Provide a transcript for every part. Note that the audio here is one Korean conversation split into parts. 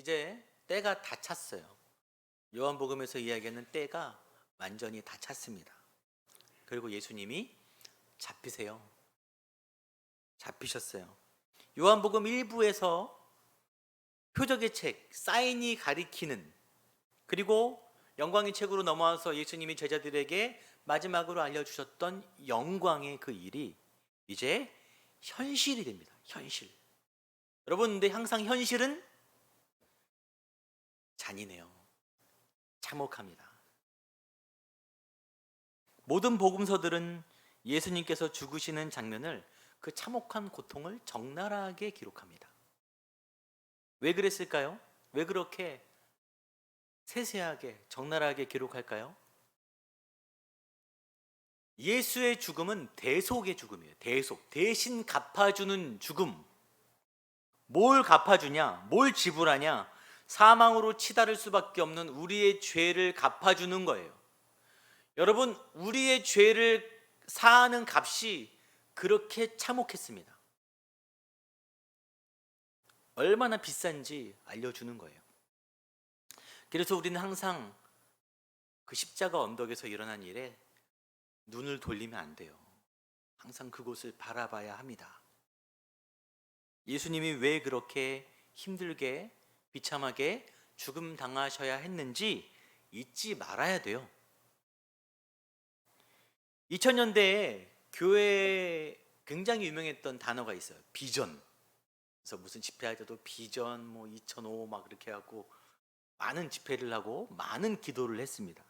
이제 때가 다 찼어요. 요한복음에서 이야기하는 때가 완전히 다 찼습니다. 그리고 예수님이 잡히세요. 잡히셨어요. 요한복음 1부에서 표적의 책, 사인이 가리키는, 그리고 영광의 책으로 넘어와서 예수님이 제자들에게 마지막으로 알려주셨던 영광의 그 일이 이제 현실이 됩니다. 현실. 여러분, 근데 항상 현실은 잔인해요. 참혹합니다. 모든 복음서들은 예수님께서 죽으시는 장면을, 그 참혹한 고통을 적나라하게 기록합니다. 왜 그랬을까요? 왜 그렇게 세세하게 적나라하게 기록할까요? 예수의 죽음은 대속의 죽음이에요. 대속, 대신 갚아주는 죽음. 뭘 갚아주냐? 뭘 지불하냐? 사망으로 치달을 수밖에 없는 우리의 죄를 갚아주는 거예요. 여러분, 우리의 죄를 사하는 값이 그렇게 참혹했습니다. 얼마나 비싼지 알려주는 거예요. 그래서 우리는 항상 그 십자가 언덕에서 일어난 일에 눈을 돌리면 안 돼요. 항상 그곳을 바라봐야 합니다. 예수님이 왜 그렇게 힘들게 비참하게 죽음 당하셔야 했는지 잊지 말아야 돼요. 2000년대에 교회에 굉장히 유명했던 단어가 있어요. 비전. 그래서 무슨 집회할 때도 비전 2005 막 그렇게 하고 많은 집회를 하고 많은 기도를 했습니다.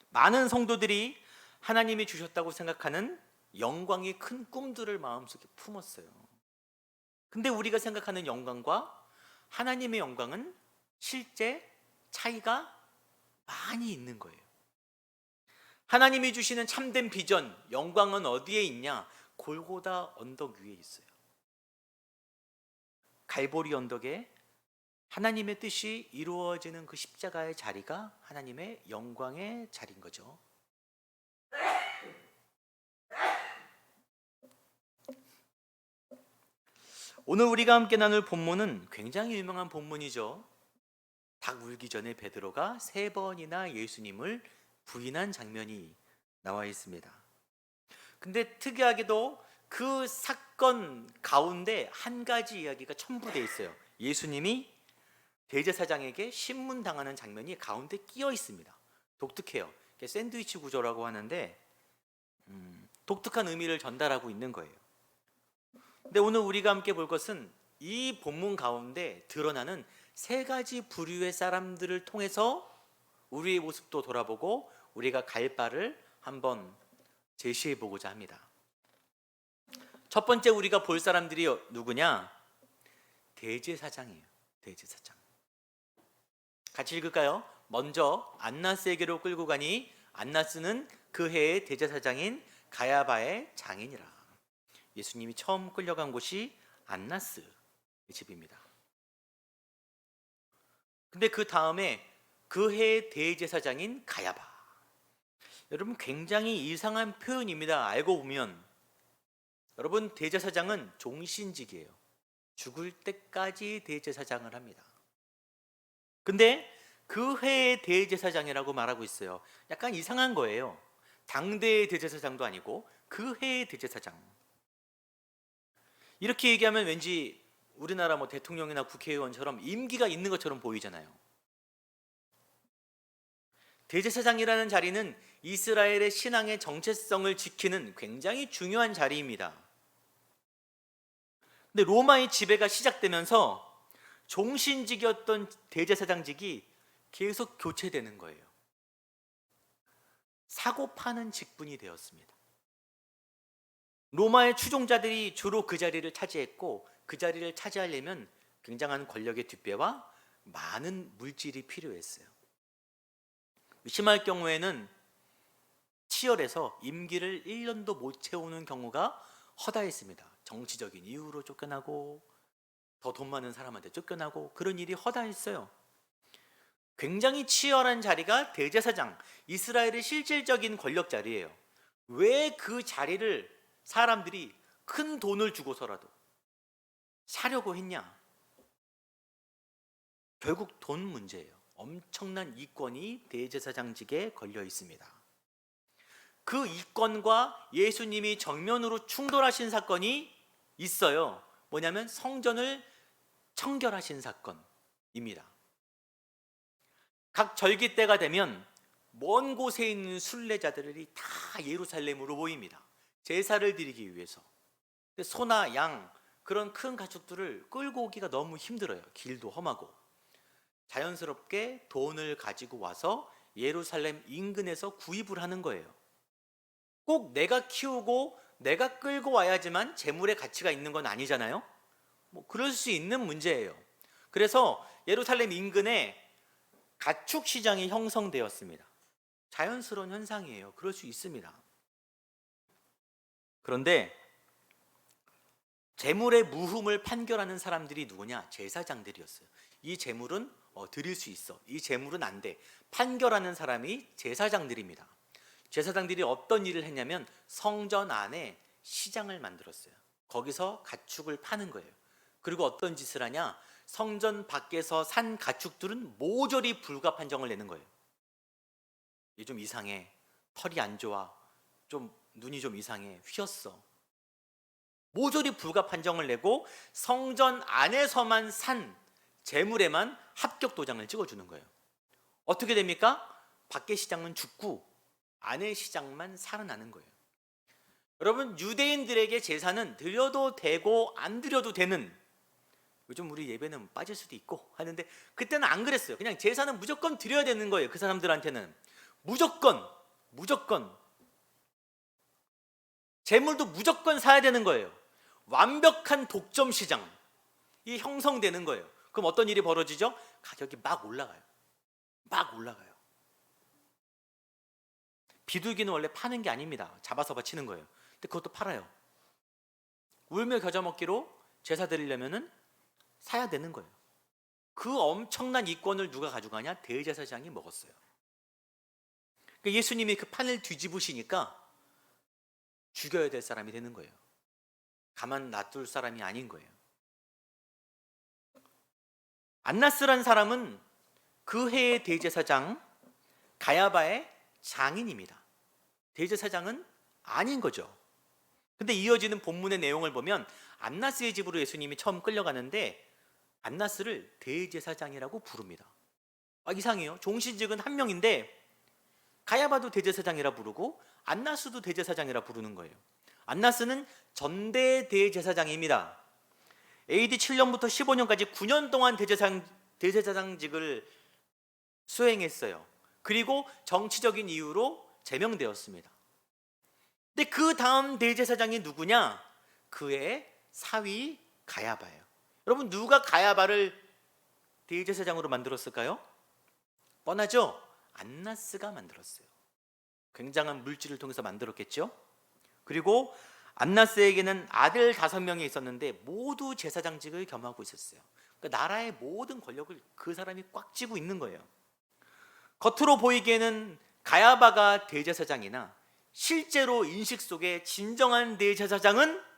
많은 성도들이 하나님이 주셨다고 생각하는 영광의 큰 꿈들을 마음속에 품었어요. 근데 우리가 생각하는 영광과 하나님의 영광은 실제 차이가 많이 있는 거예요. 하나님이 주시는 참된 비전, 영광은 어디에 있냐? 골고다 언덕 위에 있어요. 갈보리 언덕에 하나님의 뜻이 이루어지는 그 십자가의 자리가 하나님의 영광의 자리인 거죠. 오늘 우리가 함께 나눌 본문은 굉장히 유명한 본문이죠. 닭 울기 전에 베드로가 3번이나 예수님을 부인한 장면이 나와 있습니다. 근데 특이하게도 그 사건 가운데 한 가지 이야기가 첨부되어 있어요. 예수님이 대제사장에게 신문당하는 장면이 가운데 끼어 있습니다. 독특해요. 샌드위치 구조라고 하는데 독특한 의미를 전달하고 있는 거예요. 근데 오늘 우리가 함께 볼 것은 이 본문 가운데 드러나는 3가지 부류의 사람들을 통해서 우리의 모습도 돌아보고 우리가 갈 바를 한번 제시해 보고자 합니다. 첫 번째 우리가 볼 사람들이 누구냐? 대제사장이에요. 대제사장. 같이 읽을까요? 먼저 안나스에게로 끌고 가니 안나스는 그 해의 대제사장인 가야바의 장인이라. 예수님이 처음 끌려간 곳이 안나스의 집입니다. 근데 그 다음에 그 해의 대제사장인 가야바. 여러분, 굉장히 이상한 표현입니다. 알고 보면. 여러분, 대제사장은 종신직이에요. 죽을 때까지 대제사장을 합니다. 근데 그 해의 대제사장이라고 말하고 있어요. 약간 이상한 거예요. 당대의 대제사장도 아니고 그 해의 대제사장. 이렇게 얘기하면 왠지 우리나라 뭐 대통령이나 국회의원처럼 임기가 있는 것처럼 보이잖아요. 대제사장이라는 자리는 이스라엘의 신앙의 정체성을 지키는 굉장히 중요한 자리입니다. 근데 로마의 지배가 시작되면서 종신직이었던 대제사장직이 계속 교체되는 거예요. 사고 파는 직분이 되었습니다. 로마의 추종자들이 주로 그 자리를 차지했고, 그 자리를 차지하려면 굉장한 권력의 뒷배와 많은 물질이 필요했어요. 심할 경우에는 치열해서 임기를 1년도 못 채우는 경우가 허다했습니다. 정치적인 이유로 쫓겨나고 더 돈 많은 사람한테 쫓겨나고 그런 일이 허다했어요. 굉장히 치열한 자리가 대제사장, 이스라엘의 실질적인 권력 자리예요. 왜 그 자리를 사람들이 큰 돈을 주고서라도 사려고 했냐? 결국 돈 문제예요. 엄청난 이권이 대제사장직에 걸려 있습니다. 그 이권과 예수님이 정면으로 충돌하신 사건이 있어요. 뭐냐면 성전을 청결하신 사건입니다. 각 절기 때가 되면 먼 곳에 있는 순례자들이 다 예루살렘으로 모입니다. 제사를 드리기 위해서. 소나 양, 그런 큰 가축들을 끌고 오기가 너무 힘들어요. 길도 험하고. 자연스럽게 돈을 가지고 와서 예루살렘 인근에서 구입을 하는 거예요. 꼭 내가 키우고 내가 끌고 와야지만 재물의 가치가 있는 건 아니잖아요. 뭐 그럴 수 있는 문제예요. 그래서 예루살렘 인근에 가축 시장이 형성되었습니다. 자연스러운 현상이에요. 그럴 수 있습니다. 그런데 재물의 무흠을 판결하는 사람들이 누구냐? 제사장들이었어요. 이 재물은 드릴 수 있어. 이 재물은 안 돼. 판결하는 사람이 제사장들입니다. 제사장들이 어떤 일을 했냐면 성전 안에 시장을 만들었어요. 거기서 가축을 파는 거예요. 그리고 어떤 짓을 하냐? 성전 밖에서 산 가축들은 모조리 불가 판정을 내는 거예요. 얘 좀 이상해. 털이 안 좋아. 좀 눈이 좀 이상해. 휘었어. 모조리 불가 판정을 내고 성전 안에서만 산 재물에만 합격 도장을 찍어주는 거예요. 어떻게 됩니까? 밖의 시장은 죽고 안의 시장만 살아나는 거예요. 여러분, 유대인들에게 제사는 드려도 되고 안 드려도 되는, 요즘 우리 예배는 빠질 수도 있고 하는데 그때는 안 그랬어요. 그냥 제사는 무조건 드려야 되는 거예요. 그 사람들한테는 무조건 재물도 무조건 사야 되는 거예요. 완벽한 독점 시장이 형성되는 거예요. 그럼 어떤 일이 벌어지죠? 가격이 막 올라가요. 비둘기는 원래 파는 게 아닙니다. 잡아서 바치는 거예요. 근데 그것도 팔아요. 울며 겨자 먹기로 제사 드리려면은 사야 되는 거예요. 그 엄청난 이권을 누가 가져가냐? 대제사장이 먹었어요. 그러니까 예수님이 그 판을 뒤집으시니까 죽여야 될 사람이 되는 거예요. 가만 놔둘 사람이 아닌 거예요. 안나스란 사람은 그 해의 대제사장 가야바의 장인입니다. 대제사장은 아닌 거죠. 근데 이어지는 본문의 내용을 보면 안나스의 집으로 예수님이 처음 끌려가는데 안나스를 대제사장이라고 부릅니다. 이상해요. 종신직은 한 명인데 가야바도 대제사장이라 부르고 안나스도 대제사장이라 부르는 거예요. 안나스는 전대 대제사장입니다. AD 7년부터 15년까지 9년 동안 대제사장직을 수행했어요. 그리고 정치적인 이유로 제명되었습니다. 근데 그 다음 대제사장이 누구냐? 그의 사위 가야바예요. 여러분, 누가 가야바를 대제사장으로 만들었을까요? 뻔하죠? 안나스가 만들었어요. 굉장한 물질을 통해서 만들었겠죠. 그리고 안나스에게는 아들 5명이 있었는데 모두 제사장직을 겸하고 있었어요. 그러니까 나라의 모든 권력을 그 사람이 꽉 쥐고 있는 거예요. 겉으로 보이기에는 가야바가 대제사장이나 실제로 인식 속에 진정한 대제사장은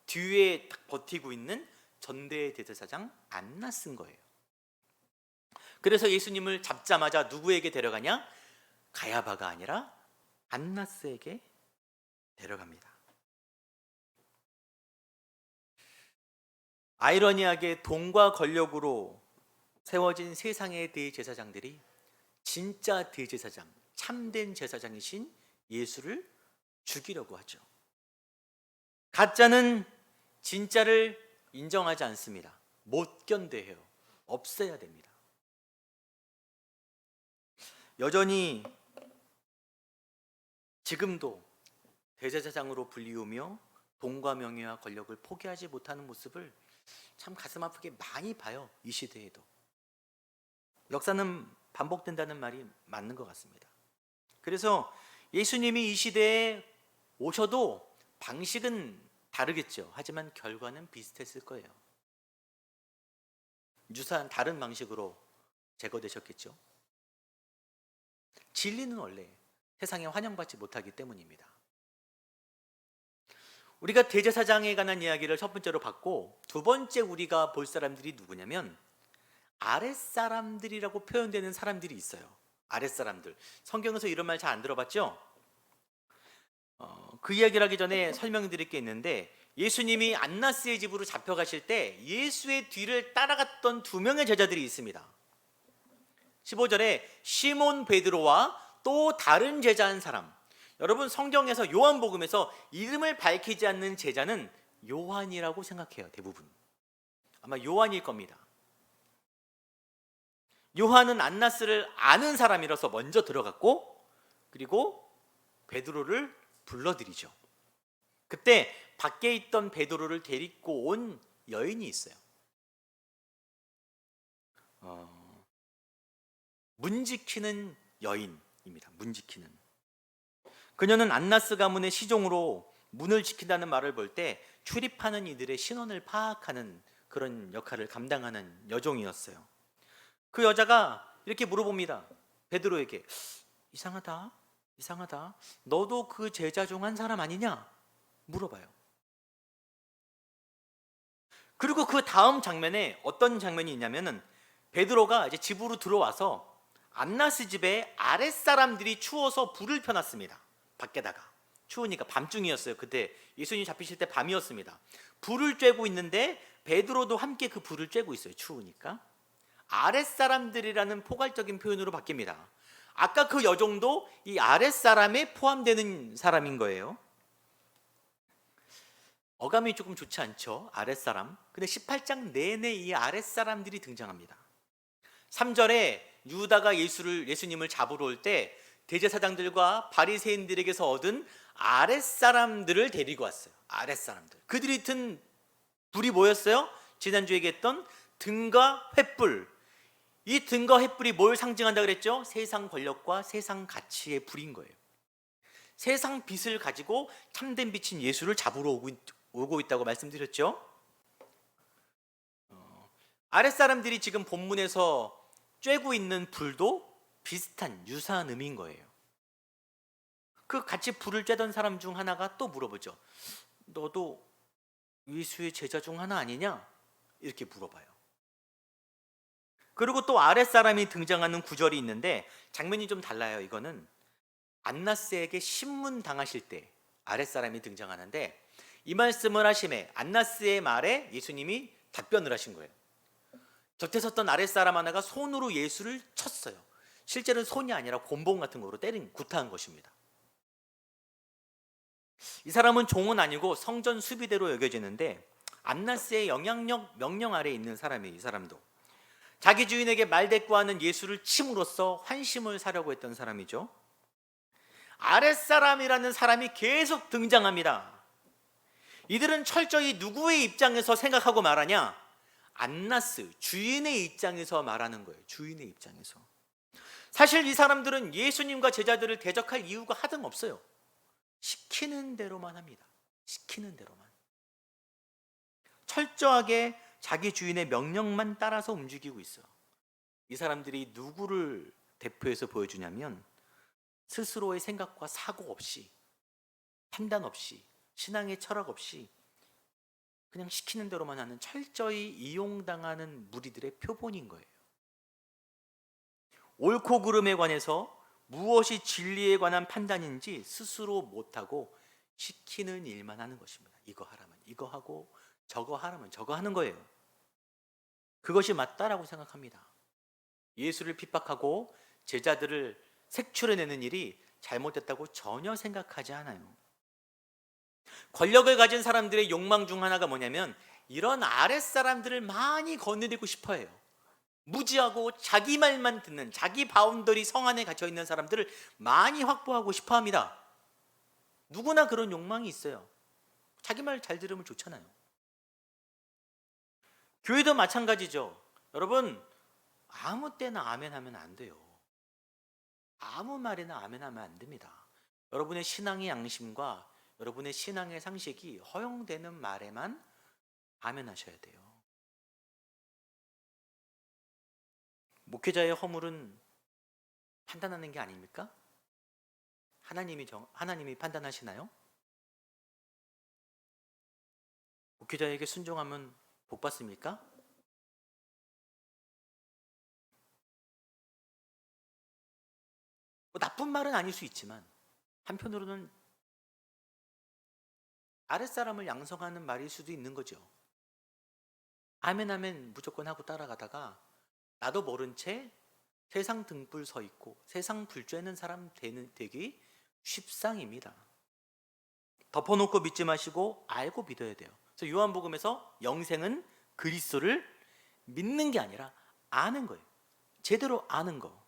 뒤에 딱 버티고 있는 전대 대제사장 안나스인 거예요. 그래서 예수님을 잡자마자 누구에게 데려가냐? 가야바가 아니라 안나스에게 데려갑니다. 아이러니하게 돈과 권력으로 세워진 세상의 대제사장들이 진짜 대제사장, 참된 제사장이신 예수를 죽이려고 하죠. 가짜는 진짜를 인정하지 않습니다. 못 견뎌해요. 없애야 됩니다. 여전히 지금도 대제사장으로 불리우며 돈과 명예와 권력을 포기하지 못하는 모습을 참 가슴 아프게 많이 봐요. 이 시대에도. 역사는 반복된다는 말이 맞는 것 같습니다. 그래서 예수님이 이 시대에 오셔도 방식은 다르겠죠. 하지만 결과는 비슷했을 거예요. 유사한 다른 방식으로 제거되셨겠죠. 진리는 원래 세상에 환영받지 못하기 때문입니다. 우리가 대제사장에 관한 이야기를 첫 번째로 봤고, 두 번째 우리가 볼 사람들이 누구냐면 아랫사람들이라고 표현되는 사람들이 있어요. 아랫사람들. 성경에서 이런 말 잘 안 들어봤죠? 그 이야기를 하기 전에 설명드릴 게 있는데, 예수님이 안나스의 집으로 잡혀가실 때 예수의 뒤를 따라갔던 2명의 제자들이 있습니다. 15절에 시몬 베드로와 또 다른 제자 한 사람. 여러분, 성경에서 요한복음에서 이름을 밝히지 않는 제자는 요한이라고 생각해요. 대부분 아마 요한일 겁니다. 요한은 안나스를 아는 사람이라서 먼저 들어갔고, 그리고 베드로를 불러들이죠. 그때 밖에 있던 베드로를 데리고 온 여인이 있어요. 문 지키는 여인입니다. 문 지키는. 그녀는 안나스 가문의 시종으로 문을 지킨다는 말을 볼 때 출입하는 이들의 신원을 파악하는 그런 역할을 감당하는 여종이었어요. 그 여자가 이렇게 물어봅니다. 베드로에게, 이상하다. 너도 그 제자 중 한 사람 아니냐? 물어봐요. 그리고 그 다음 장면에 어떤 장면이 있냐면은, 베드로가 이제 집으로 들어와서 안나스 집에 아랫사람들이 추워서 불을 펴놨습니다. 밖에다가. 추우니까 밤중이었어요. 그때 예수님 잡히실 때 밤이었습니다. 불을 쬐고 있는데 베드로도 함께 그 불을 쬐고 있어요. 추우니까. 아랫사람들이라는 포괄적인 표현으로 바뀝니다. 아까 그 여종도 이 아랫사람에 포함되는 사람인 거예요. 어감이 조금 좋지 않죠? 아랫사람. 근데 18장 내내 이 아랫사람들이 등장합니다. 3절에 유다가 예수님을 잡으러 올 때 대제사장들과 바리새인들에게서 얻은 아랫사람들을 데리고 왔어요. 아랫사람들. 그들이 든 불이 뭐였어요? 지난주에 얘기했던 등과 횃불. 이 등과 횃불이 뭘 상징한다 그랬죠? 세상 권력과 세상 가치의 불인 거예요. 세상 빛을 가지고 참된 빛인 예수를 잡으러 오고 있다고 말씀드렸죠. 아랫사람들이 지금 본문에서 쬐고 있는 불도 비슷한 유사한 의미인 거예요. 그 같이 불을 쬐던 사람 중 하나가 또 물어보죠. 너도 예수의 제자 중 하나 아니냐? 이렇게 물어봐요. 그리고 또 아랫사람이 등장하는 구절이 있는데 장면이 좀 달라요. 이거는 안나스에게 신문 당하실 때 아랫사람이 등장하는데, 이 말씀을 하심에 안나스의 말에 예수님이 답변을 하신 거예요. 곁에 섰던 아랫사람 하나가 손으로 예수를 쳤어요. 실제로는 손이 아니라 곤봉 같은 거로 구타한 것입니다. 이 사람은 종은 아니고 성전 수비대로 여겨지는데 안나스의 영향력 명령 아래에 있는 사람이에요. 이 사람도 자기 주인에게 말대꾸하는 예수를 침으로써 환심을 사려고 했던 사람이죠. 아랫사람이라는 사람이 계속 등장합니다. 이들은 철저히 누구의 입장에서 생각하고 말하냐? 안나스, 주인의 입장에서 말하는 거예요. 주인의 입장에서. 사실 이 사람들은 예수님과 제자들을 대적할 이유가 하등 없어요. 시키는 대로만 합니다. 시키는 대로만. 철저하게 자기 주인의 명령만 따라서 움직이고 있어요. 이 사람들이 누구를 대표해서 보여주냐면 스스로의 생각과 사고 없이, 판단 없이, 신앙의 철학 없이 그냥 시키는 대로만 하는 철저히 이용당하는 무리들의 표본인 거예요. 옳고 그름에 관해서 무엇이 진리에 관한 판단인지 스스로 못하고 시키는 일만 하는 것입니다. 이거 하라면 이거 하고 저거 하라면 저거 하는 거예요. 그것이 맞다라고 생각합니다. 예수를 핍박하고 제자들을 색출해내는 일이 잘못됐다고 전혀 생각하지 않아요. 권력을 가진 사람들의 욕망 중 하나가 뭐냐면 이런 아랫사람들을 많이 거느리고 싶어 해요. 무지하고 자기 말만 듣는, 자기 바운더리 성 안에 갇혀 있는 사람들을 많이 확보하고 싶어 합니다. 누구나 그런 욕망이 있어요. 자기 말 잘 들으면 좋잖아요. 교회도 마찬가지죠. 여러분, 아무 때나 아멘 하면 안 돼요. 아무 말이나 아멘 하면 안 됩니다. 여러분의 신앙의 양심과 여러분의 신앙의 상식이 허용되는 말에만 아멘 하셔야 돼요. 목회자의 허물은 판단하는 게 아닙니까? 하나님이 판단하시나요? 목회자에게 순종하면 복 받습니까? 나쁜 말은 아닐 수 있지만 한편으로는 아랫사람을 양성하는 말일 수도 있는 거죠. 아멘 아멘 무조건 하고 따라가다가 나도 모른 채 세상 등불 서 있고 세상 불 쬐는 사람 되기 쉽상입니다. 덮어놓고 믿지 마시고 알고 믿어야 돼요. 그래서 요한복음에서 영생은 그리스도를 믿는 게 아니라 아는 거예요. 제대로 아는 거.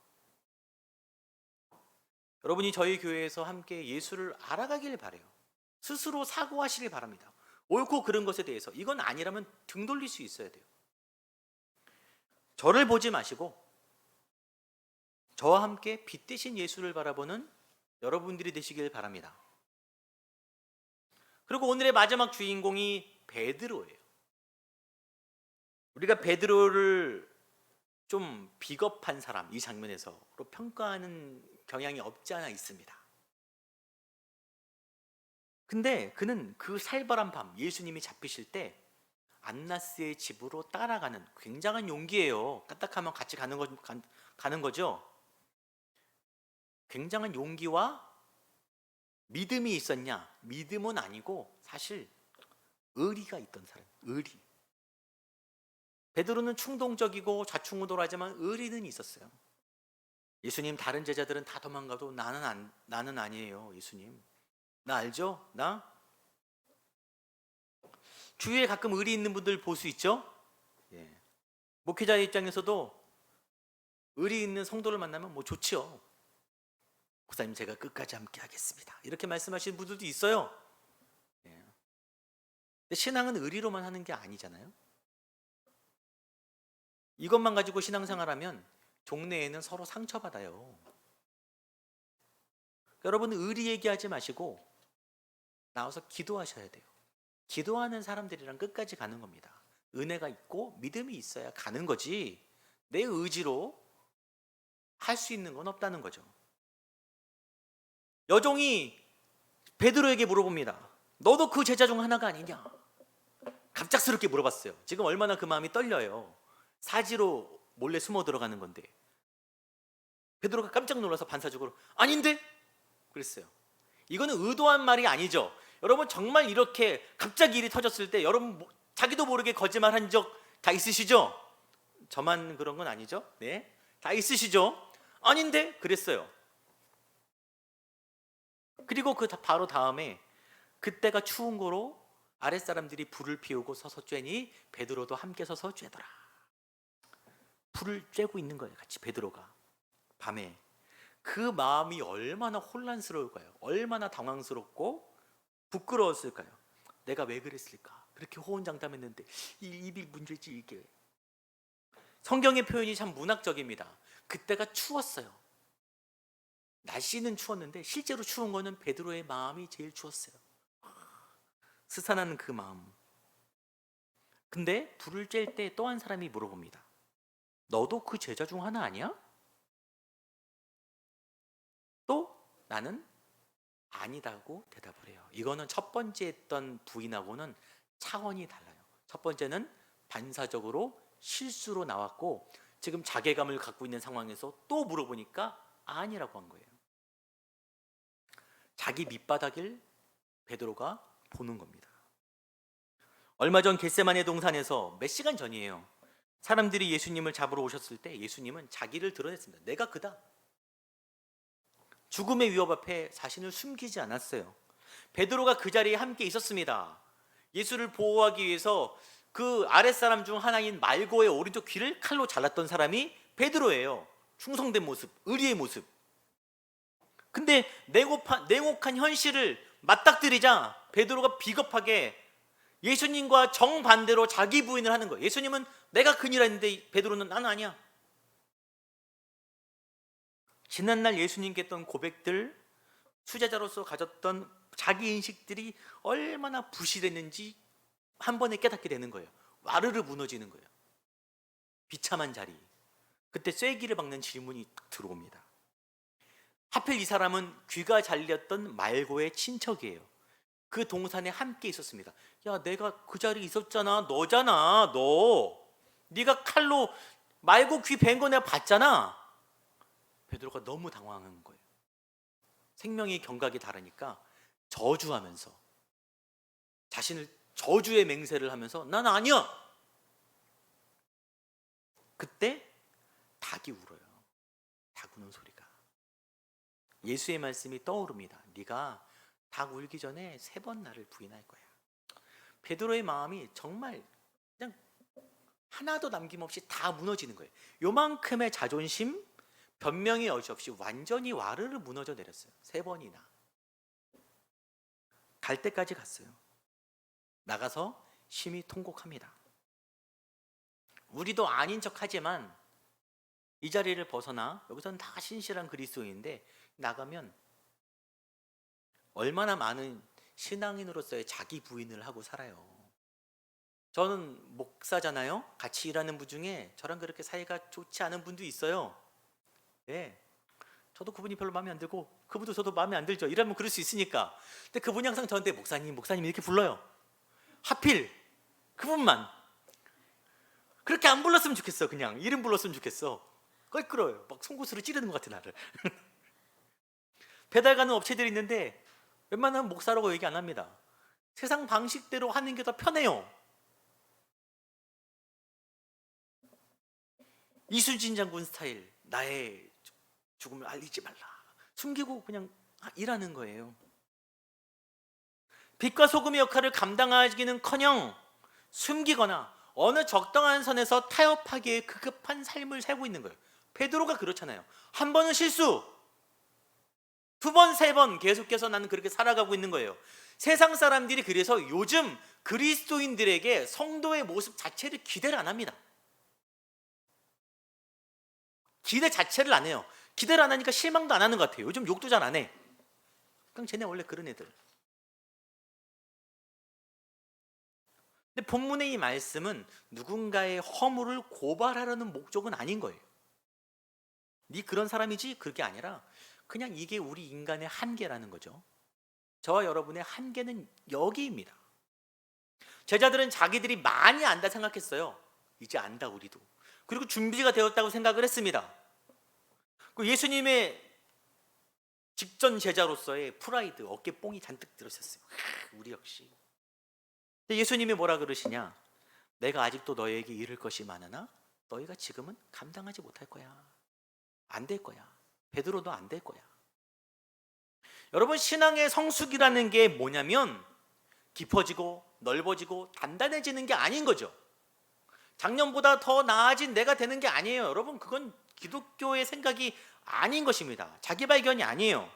여러분이 저희 교회에서 함께 예수를 알아가길 바라요. 스스로 사고하시길 바랍니다. 옳고 그른 것에 대해서 이건 아니라면 등 돌릴 수 있어야 돼요. 저를 보지 마시고 저와 함께 빛 대신 예수를 바라보는 여러분들이 되시길 바랍니다. 그리고 오늘의 마지막 주인공이 베드로예요. 우리가 베드로를 좀 비겁한 사람, 이 장면에서로 평가하는 경향이 없지 않아 있습니다. 근데 그는 그 살벌한 밤 예수님이 잡히실 때 안나스의 집으로 따라가는 굉장한 용기예요. 까딱하면 같이 가는 거죠. 굉장한 용기와 믿음이 있었냐? 믿음은 아니고 사실 의리가 있던 사람. 의리. 베드로는 충동적이고 좌충우돌하지만 의리는 있었어요. 예수님, 다른 제자들은 다 도망가도 나는 아니에요. 예수님, 나 알죠? 나 주위에 가끔 의리 있는 분들 볼 수 있죠? 예. 목회자의 입장에서도 의리 있는 성도를 만나면 뭐 좋지요. 목사님, 제가 끝까지 함께 하겠습니다, 이렇게 말씀하시는 분들도 있어요. 예. 근데 신앙은 의리로만 하는 게 아니잖아요. 이것만 가지고 신앙생활하면 동네에는 서로 상처받아요. 여러분, 의리 얘기하지 마시고 나와서 기도하셔야 돼요. 기도하는 사람들이랑 끝까지 가는 겁니다. 은혜가 있고 믿음이 있어야 가는 거지 내 의지로 할 수 있는 건 없다는 거죠. 여종이 베드로에게 물어봅니다. 너도 그 제자 중 하나가 아니냐? 갑작스럽게 물어봤어요. 지금 얼마나 그 마음이 떨려요. 사지로 몰래 숨어 들어가는 건데. 베드로가 깜짝 놀라서 반사적으로 아닌데? 그랬어요. 이거는 의도한 말이 아니죠. 여러분, 정말 이렇게 갑자기 일이 터졌을 때 여러분 자기도 모르게 거짓말한 적 다 있으시죠? 저만 그런 건 아니죠? 네, 다 있으시죠? 아닌데? 그랬어요. 그리고 그 바로 다음에 그때가 추운 거로 아랫사람들이 불을 피우고 서서 쬐니 베드로도 함께 서서 쬐더라. 불을 쬐고 있는 거예요, 같이 베드로가. 밤에. 그 마음이 얼마나 혼란스러울까요? 얼마나 당황스럽고 부끄러웠을까요? 내가 왜 그랬을까? 그렇게 호언장담했는데 이 입이 문제지 이게. 성경의 표현이 참 문학적입니다. 그때가 추웠어요. 날씨는 추웠는데 실제로 추운 거는 베드로의 마음이 제일 추웠어요. 스산하는 그 마음. 근데 불을 쬐일 때 또 한 사람이 물어봅니다. 너도 그 제자 중 하나 아니야? 또 나는 아니다고 대답을 해요. 이거는 첫 번째 했던 부인하고는 차원이 달라요. 첫 번째는 반사적으로 실수로 나왔고, 지금 자괴감을 갖고 있는 상황에서 또 물어보니까 아니라고 한 거예요. 자기 밑바닥을 베드로가 보는 겁니다. 얼마 전 겟세마네 동산에서 몇 시간 전이에요. 사람들이 예수님을 잡으러 오셨을 때 예수님은 자기를 드러냈습니다. 내가 그다. 죽음의 위협 앞에 자신을 숨기지 않았어요. 베드로가 그 자리에 함께 있었습니다. 예수를 보호하기 위해서 그 아랫사람 중 하나인 말고의 오른쪽 귀를 칼로 잘랐던 사람이 베드로예요. 충성된 모습, 의리의 모습. 근데 냉혹한 현실을 맞닥뜨리자 베드로가 비겁하게 예수님과 정반대로 자기 부인을 하는 거예요. 예수님은 내가 그니라 했는데 베드로는 난 아니야. 지난날 예수님께 했던 고백들, 수제자로서 가졌던 자기 인식들이 얼마나 부실했는지 한 번에 깨닫게 되는 거예요. 와르르 무너지는 거예요. 비참한 자리. 그때 쐐기를 박는 질문이 딱 들어옵니다. 하필 이 사람은 귀가 잘렸던 말고의 친척이에요. 그 동산에 함께 있었습니다. 야, 내가 그 자리에 있었잖아. 너잖아. 너. 네가 칼로 말고 귀 벤 거 내가 봤잖아. 베드로가 너무 당황한 거예요. 생명의 경각이 다르니까 저주하면서, 자신을 저주의 맹세를 하면서 난 아니야. 그때 닭이 울어요. 닭 우는 소리가. 예수의 말씀이 떠오릅니다. 네가 닭 울기 전에 3번 나를 부인할 거야. 베드로의 마음이 정말 그냥 하나도 남김없이 다 무너지는 거예요. 요만큼의 자존심, 변명의 여지 없이 완전히 와르르 무너져 내렸어요. 3번이나. 갈 때까지 갔어요. 나가서 심히 통곡합니다. 우리도 아닌 척하지만 이 자리를 벗어나, 여기서는 다 신실한 그리스도인인데 나가면 얼마나 많은 신앙인으로서의 자기 부인을 하고 살아요. 저는 목사잖아요. 같이 일하는 분 중에 저랑 그렇게 사이가 좋지 않은 분도 있어요. 네. 저도 그분이 별로 마음에 안 들고 그분도 저도 마음에 안 들죠. 일하면 그럴 수 있으니까. 근데 그분이 항상 저한테 목사님 이렇게 불러요. 하필 그분만 그렇게 안 불렀으면 좋겠어. 그냥 이름 불렀으면 좋겠어. 껄끄러워요. 막 송곳으로 찌르는 것 같아 나를. 배달 가는 업체들이 있는데 웬만하면 목사라고 얘기 안 합니다. 세상 방식대로 하는 게 더 편해요. 이순신 장군 스타일, 나의 죽음을 알리지 말라. 숨기고 그냥 일하는 거예요. 빛과 소금의 역할을 감당하기는커녕 숨기거나 어느 적당한 선에서 타협하기에 급급한 삶을 살고 있는 거예요. 베드로가 그렇잖아요. 한 번은 실수, 2번, 3번 계속해서 나는 그렇게 살아가고 있는 거예요. 세상 사람들이 그래서 요즘 그리스도인들에게 성도의 모습 자체를 기대를 안 합니다. 기대 자체를 안 해요. 기대를 안 하니까 실망도 안 하는 것 같아요. 요즘 욕도 잘 안 해. 그냥 쟤네 원래 그런 애들. 근데 본문의 이 말씀은 누군가의 허물을 고발하려는 목적은 아닌 거예요. 네 그런 사람이지? 그게 아니라 그냥 이게 우리 인간의 한계라는 거죠. 저와 여러분의 한계는 여기입니다. 제자들은 자기들이 많이 안다 생각했어요. 이제 안다 우리도. 그리고 준비가 되었다고 생각을 했습니다. 그 예수님의 직전 제자로서의 프라이드, 어깨뽕이 잔뜩 들었었어요. 우리 역시. 근데 예수님이 뭐라 그러시냐? 내가 아직도 너에게 이를 것이 많으나 너희가 지금은 감당하지 못할 거야. 안 될 거야. 베드로도 안 될 거야. 여러분, 신앙의 성숙이라는 게 뭐냐면 깊어지고 넓어지고 단단해지는 게 아닌 거죠. 작년보다 더 나아진 내가 되는 게 아니에요. 여러분, 그건 기독교의 생각이 아닌 것입니다. 자기 발견이 아니에요.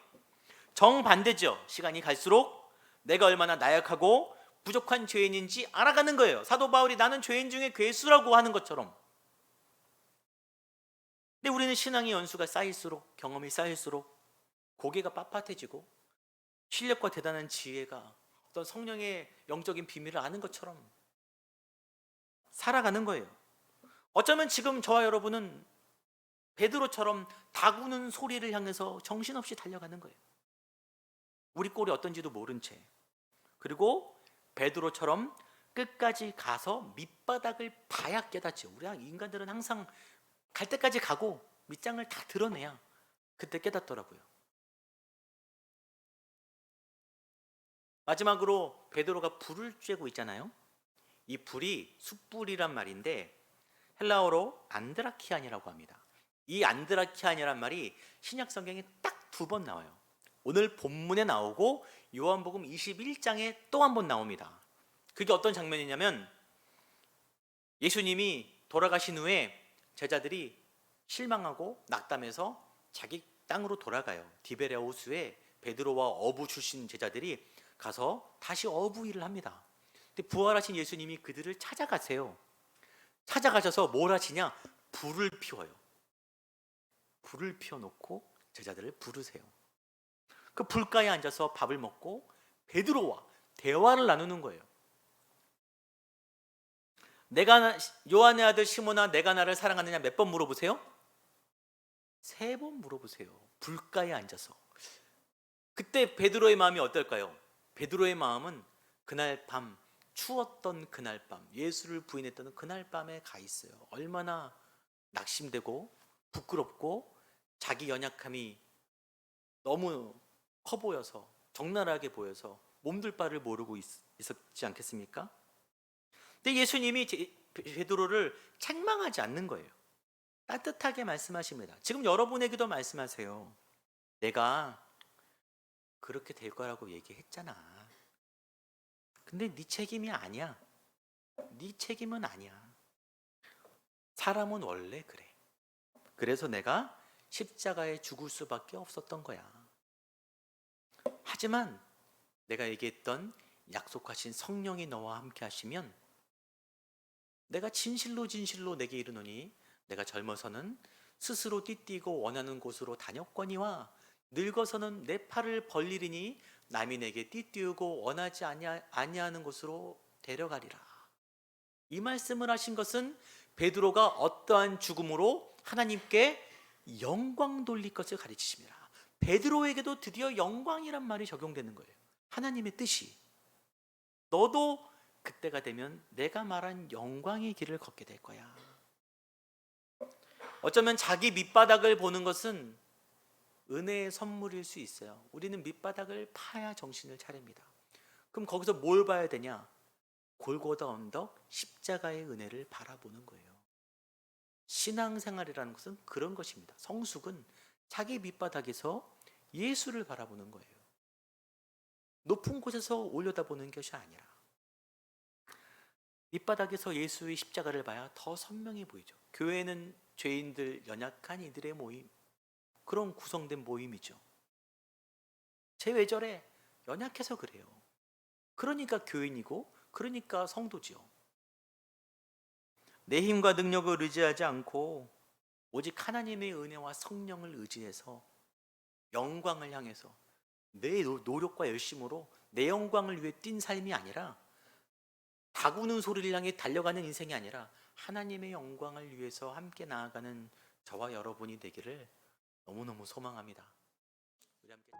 정반대죠. 시간이 갈수록 내가 얼마나 나약하고 부족한 죄인인지 알아가는 거예요. 사도 바울이 나는 죄인 중에 괴수라고 하는 것처럼. 근데 우리는 신앙의 연수가 쌓일수록, 경험이 쌓일수록 고개가 빳빳해지고 실력과 대단한 지혜가 어떤 성령의 영적인 비밀을 아는 것처럼 살아가는 거예요. 어쩌면 지금 저와 여러분은 베드로처럼 다구는 소리를 향해서 정신없이 달려가는 거예요. 우리 꼴이 어떤지도 모른 채. 그리고 베드로처럼 끝까지 가서 밑바닥을 봐야 깨닫지. 우리 인간들은 항상 갈 때까지 가고 밑장을 다 드러내야 그때 깨닫더라고요. 마지막으로 베드로가 불을 쬐고 있잖아요. 이 불이 숯불이란 말인데 헬라어로 안드라키안이라고 합니다. 이 안드라키안이란 말이 신약 성경에 딱 2번 나와요. 오늘 본문에 나오고 요한복음 21장에 또 한 번 나옵니다. 그게 어떤 장면이냐면 예수님이 돌아가신 후에 제자들이 실망하고 낙담해서 자기 땅으로 돌아가요. 디베랴 호수에 베드로와 어부 출신 제자들이 가서 다시 어부 일을 합니다. 근데 부활하신 예수님이 그들을 찾아가세요. 찾아가셔서 뭘 하시냐? 불을 피워요. 불을 피워놓고 제자들을 부르세요. 그 불가에 앉아서 밥을 먹고 베드로와 대화를 나누는 거예요. 내가 요한의 아들 시몬아 내가 나를 사랑하느냐 몇 번 물어보세요? 3번 물어보세요. 불가에 앉아서. 그때 베드로의 마음이 어떨까요? 베드로의 마음은 그날 밤, 추웠던 그날 밤, 예수를 부인했던 그날 밤에 가 있어요. 얼마나 낙심되고 부끄럽고 자기 연약함이 너무 커 보여서, 적나라하게 보여서 몸둘 바를 모르고 있었지 않겠습니까? 근데 예수님이 베드로를 책망하지 않는 거예요. 따뜻하게 말씀하십니다. 지금 여러분에게도 말씀하세요. 내가 그렇게 될 거라고 얘기했잖아. 근데 네 책임이 아니야. 네 책임은 아니야. 사람은 원래 그래. 그래서 내가 십자가에 죽을 수밖에 없었던 거야. 하지만 내가 얘기했던 약속하신 성령이 너와 함께 하시면 내가 진실로 진실로 내게 이르노니 내가 젊어서는 스스로 띠띠고 원하는 곳으로 다녔거니와 늙어서는 내 팔을 벌리리니 남이 내게 띠띠우고 원하지 아니하는 곳으로 데려가리라. 이 말씀을 하신 것은 베드로가 어떠한 죽음으로 하나님께 영광 돌릴 것을 가르치십니다. 베드로에게도 드디어 영광이란 말이 적용되는 거예요. 하나님의 뜻이. 너도 그때가 되면 내가 말한 영광의 길을 걷게 될 거야. 어쩌면 자기 밑바닥을 보는 것은 은혜의 선물일 수 있어요. 우리는 밑바닥을 파야 정신을 차립니다. 그럼 거기서 뭘 봐야 되냐? 골고다 언덕 십자가의 은혜를 바라보는 거예요. 신앙생활이라는 것은 그런 것입니다. 성숙은 자기 밑바닥에서 예수를 바라보는 거예요. 높은 곳에서 올려다보는 것이 아니라 밑바닥에서 예수의 십자가를 봐야 더 선명해 보이죠. 교회는 죄인들, 연약한 이들의 모임, 그런 구성된 모임이죠. 쟤 왜 저래? 연약해서 그래요. 그러니까 교인이고 그러니까 성도지요. 내 힘과 능력을 의지하지 않고 오직 하나님의 은혜와 성령을 의지해서 영광을 향해서 내 노력과 열심으로 내 영광을 위해 뛴 삶이 아니라 다구는 소리를 향해 달려가는 인생이 아니라 하나님의 영광을 위해서 함께 나아가는 저와 여러분이 되기를 너무너무 소망합니다. 우리 함께